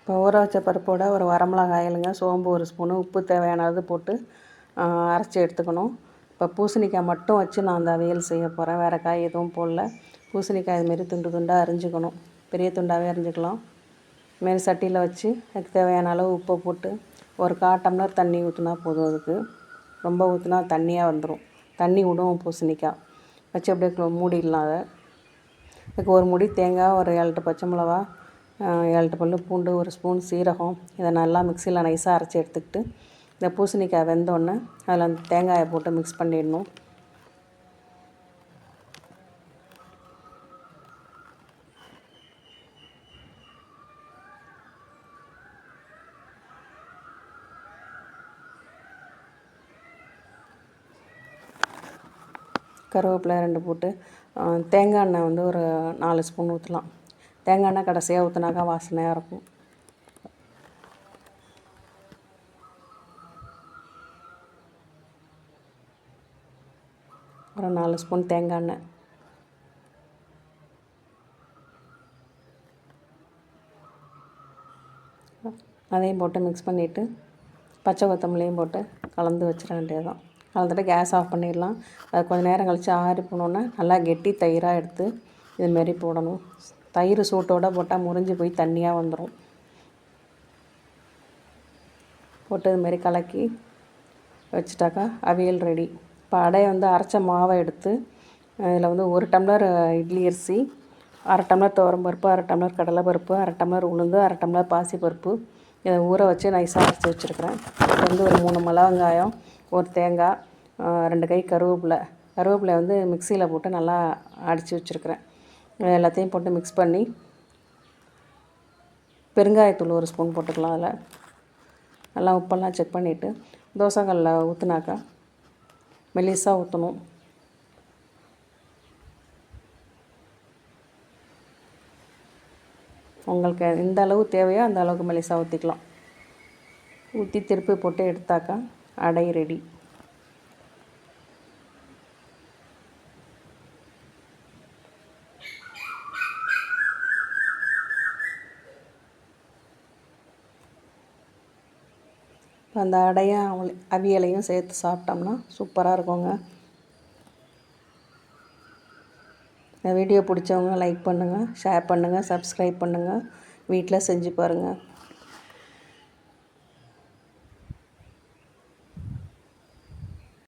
இப்போ ஊற வச்ச பருப்போட ஒரு வரமிளகாயிலுங்க, சோம்பு 1 ஸ்பூனு, உப்பு தேவையான அளவு போட்டு அரைச்சி எடுத்துக்கணும். இப்போ பூசணிக்காய் மட்டும் வச்சு நான் அந்த அவியல் செய்ய போகிறேன். வேறு காய் எதுவும் போடல. பூசணிக்காய் இதுமாரி துண்டு துண்டாக அரிஞ்சிக்கணும். பெரிய துண்டாகவே அரிஞ்சிக்கலாம். இதுமாரி சட்டியில் வச்சு அதுக்கு தேவையான அளவு உப்பை போட்டு ஒரு 1/4 டம்ளர் தண்ணி ஊற்றினா போதும். அதுக்கு ரொம்ப ஊற்றினா தண்ணியாக வந்துடும். தண்ணி விடும் பூசணிக்காய். வச்சு அப்படியே மூடிடலாம். அதை அதுக்கு ஒரு முடி தேங்காய், ஒரு 7 பச்சை மிளகா, 7 பல் பூண்டு, 1 ஸ்பூன் சீரகம், இதை நல்லா மிக்சியில் நைஸாக அரைச்சி எடுத்துக்கிட்டு இந்த பூசணிக்காய் வெந்தோடனே அதில் அந்த தேங்காயை போட்டு மிக்ஸ் பண்ணிடணும். கருவேப்பிலை 2 போட்டு தேங்காய் எண்ணெய் வந்து ஒரு 4 ஸ்பூன் ஊற்றலாம். தேங்காய் எண்ணெய் கடைசியாக ஊற்றினாக்கா வாசனையாக இருக்கும். ஒரு 4 ஸ்பூன் தேங்காய் எண்ணெய். அதையும் போட்டு மிக்ஸ் பண்ணிவிட்டு பச்சை கொத்தமல்லியும் போட்டு கலந்து வச்சிட வேண்டியதுதான். கலந்துட்டு கேஸ் ஆஃப் பண்ணிடலாம். அது கொஞ்சம் நேரம் கழித்து ஆறி போனோன்னே நல்லா கெட்டி தயிராக எடுத்து இதுமாரி போடணும். தயிர் சூட்டோடு போட்டால் முறிஞ்சு போய் தண்ணியாக வந்துடும். போட்டு இதுமாரி கலக்கி வச்சுட்டாக்கா அவியல் ரெடி. இப்போ அடையை வந்து அரைச்ச மாவை எடுத்து இதில் வந்து 1 டம்ளர் இட்லி அரிசி, 1/2 டம்ளர் துவரம்பருப்பு, 1/2 டம்ளர் கடலைப்பருப்பு, 1/2 டம்ளர் உளுந்து, 1/2 டம்ளர் பாசிப்பருப்பு இதை ஊற வச்சு நைஸாக அரைச்சி வச்சுருக்கிறேன். இது வந்து ஒரு 3 மிளகா வெங்காயம், ஒரு தேங்காய், 2 கை கருவேப்பிலை வந்து மிக்சியில் போட்டு நல்லா அடித்து வச்சுருக்கிறேன். எல்லாத்தையும் போட்டு மிக்ஸ் பண்ணி பெருங்காயத்தூள் 1 ஸ்பூன் போட்டுக்கலாம். அதில் நல்லா உப்பெல்லாம் செக் பண்ணிவிட்டு தோசைக்கல்லில் ஊற்றுனாக்கா மெலிசாக ஊற்றணும். உங்களுக்கு எந்த அளவு தேவையோ அந்த அளவுக்கு மெலிசாக ஊற்றிக்கலாம். ஊற்றி திருப்பி போட்டு எடுத்தாக்கா அடை ரெடி. அந்த அடையும் அவியலையும் சேர்த்து சாப்பிட்டோம்னா சூப்பராக இருக்குங்க. இந்த வீடியோ பிடிச்சவங்க லைக் பண்ணுங்கள், ஷேர் பண்ணுங்கள், சப்ஸ்கிரைப் பண்ணுங்கள். வீட்டில் செஞ்சு பாருங்கள்.